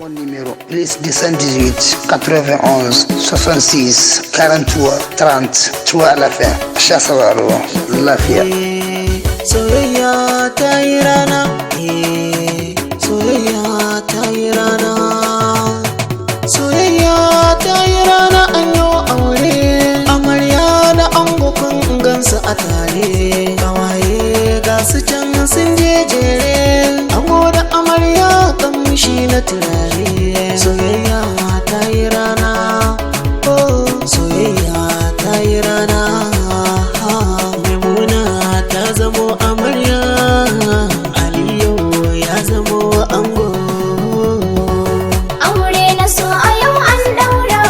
Mon numéro +218 91 66 43 30 3 à la fin. Sha sauraro lafiya. Soyayya ta yi rana, soyayya ta yi rana, soyayya ta yi rana, an yi aure. Amarya da ango kun gansu a tare, kawaye ga su can sun je jere. Ango da amarya kamshi na turare. Soyayya ta yi rana, oh soyayya ta yi rana. Maimuna ta zamo amarya, Aliyu ya zamo ango. Aure na so a yau an daura,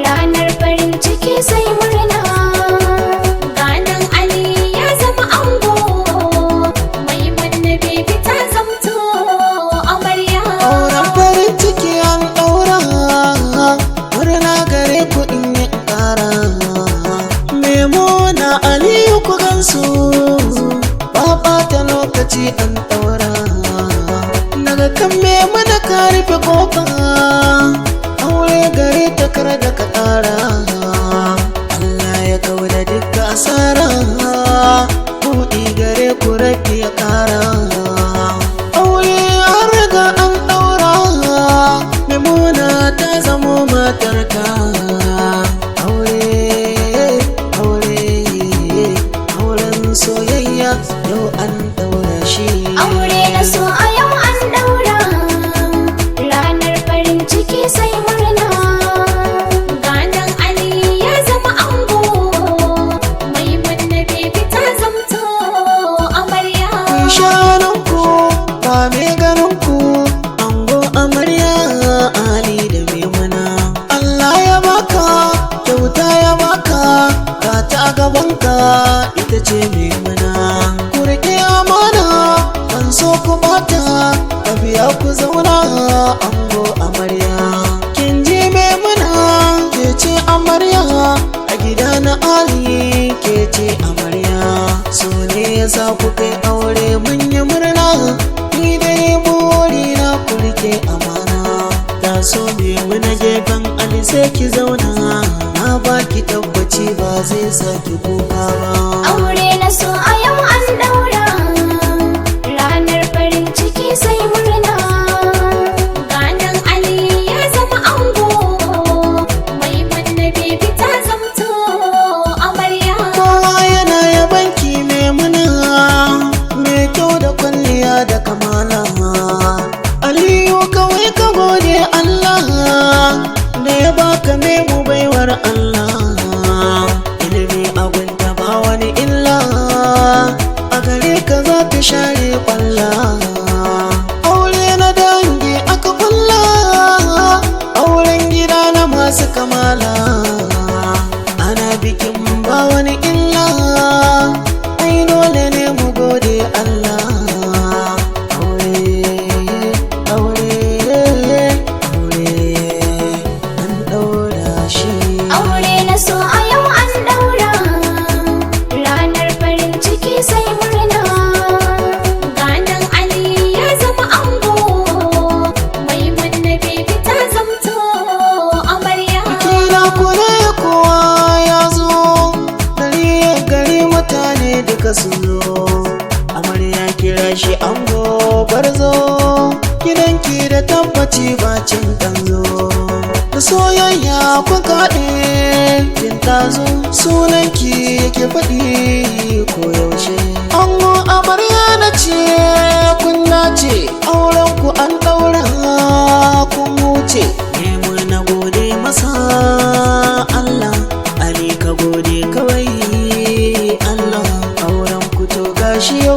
ranar farin ciki sai murna. Ganin Ali ya zama ango, Maimuna baby ta zamto amarya. Auren farin ciki an daura, murna gare ku in yi ƙara. Maimuna Aliyu ku gansu, ba ɓata lokaci an daura. Daga kan Maimuna ka rufe kofa, aure gare ta kar da ka ƙara. Allah ya kauda duka asara, buɗi gare ku rabi ya ƙara. Aure an riga an ɗaura, Maimuna ta zamo matarka. Auren soyayya yau an ɗaura shi. Aure na so a yau an daura, ranar farin ciki sai murna. Ganin Ali ya zama ango, Maimuna baby ta zamto amarya. Shanunku ba mai ganinku, ango amarya Ali da Maimuna. Allah ya baka kyauta ya baka, ka ta gabanka ita ce Maimuna. Ku riƙe amana kan so ku bata, ka biya ku zauna ango amarya. Kin ji Maimuna ke ce amarya, a gida na Ali ke ce amarya. So ne yasa ku kai aure mun yi murna, ni dai burina ku rike amana. Da so Maimuna gefen Ali sai ki zauna, na baki tabbaci ba zai saki kuka ba. Aure na so a yau an daura, ranar farin ciki sai murna. Ganin Ali ya zama ango, Maimuna baby ta zamto amarya. Kowa yana yabanki Maimuna, mai kyau da kwalliya da kamala. Aliyu kawai ka gode Allah, da ya baka Maimu baiwar Allah. Ilimi abin da ba wani illa, a gare ka za ka share kwalla. Aure na dangi aka kulla, auren gida na masu kamala. Ana bikin ba wani illa, ai dole ne mu gode Allah. An ɗaura shi. Aure na so a yau an daura, ranar farin ciki sai murna. Ganin Ali ya zama ango, Maimuna baby ta zamto amarya. Kira kure kowa ya zo, gari mutane duka sun zo. Amarya kira shi ango barzo, gidanki da tabbaci bacin kanzo. Da soyayya kun kaɗe kin tazo, sunanki yake faɗi koyaushe. Ango amarya na ce kun dace, auren ku an ɗaura kun wuce. Maimuna gode masa Allah, Ali ka gode kawai Allah. Auren ku to gashi yau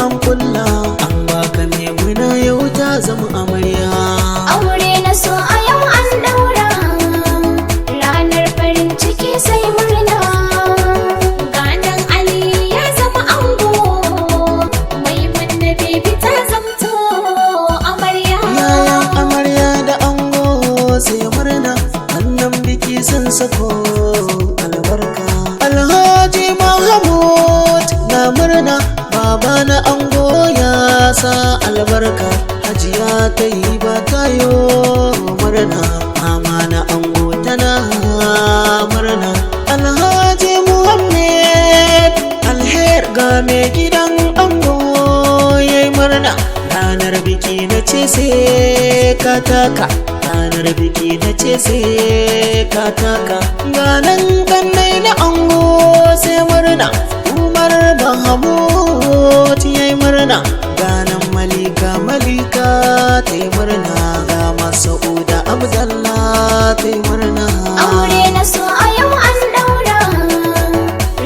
an kulla, an baka Maimuna yau ta zama amarya. Aure na so a yau an daura, ranar farin ciki sai murna. Ganin Ali ya zama ango, Maimuna baby ta zamto tayo murna, mama na ango tana murna. Alhaji Muhammad Alher ga mai gidan ango yayi murna. Ranar biki na ce sai ka taka, ranar biki na ce sai ka taka. Ganan kannai na ango sai murna, Umar Mahamud yayi murna. Ganan Malika ta yi murna, ga Masauda Abdallah ta yi murna. Aure na so a yau an daura,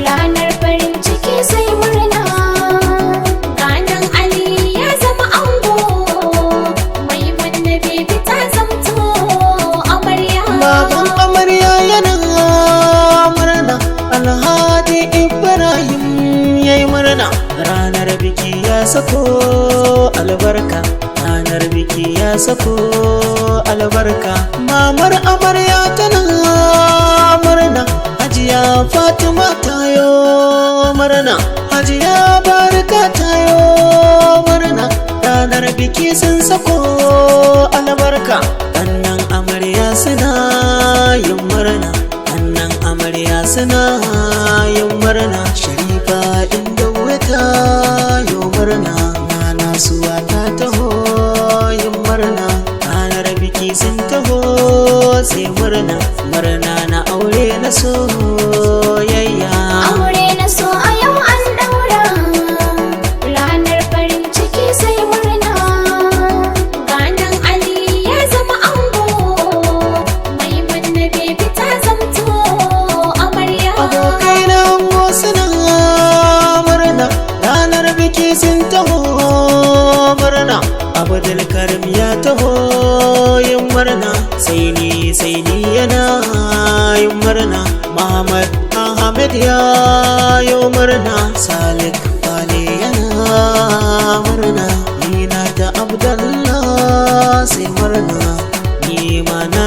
ranar farin ciki sai murna. Ganan Ali ya zama ango, Maimuna Bibi ta zamto amarya. Baban amarya yana murna, Alhaji Ibrahim yayi murna. Ranar biki ya sako albarka, ranar biki ya sako albarka. Mamar amarya tana murna, Hajiya Fatima tayo murna, Hajiya Barka tayo murna. Ranar biki sun sako albarka, kannan amarya suna yin murna, kannan amarya suna yin murna. Sharifa inda wata yo murna, Nana Suwa ta taho yin murna. Ranar biki sun taho sai murna, murna na aure na soyayya. Aure na so a yau an daura, ranar farin ciki sai murna. Ganan Ali ya zama ango, Maimuna Bibi ta zamto amarya. Abokai na ango suna murna, ranar biki sun taho murna. Abdul Karim ya taho yin murna, sai ni yana yin murna. Muhammad Ahmed ya yi murna, Salik Bale yana murna. Nina ta Abdallah sai murna, ni ma na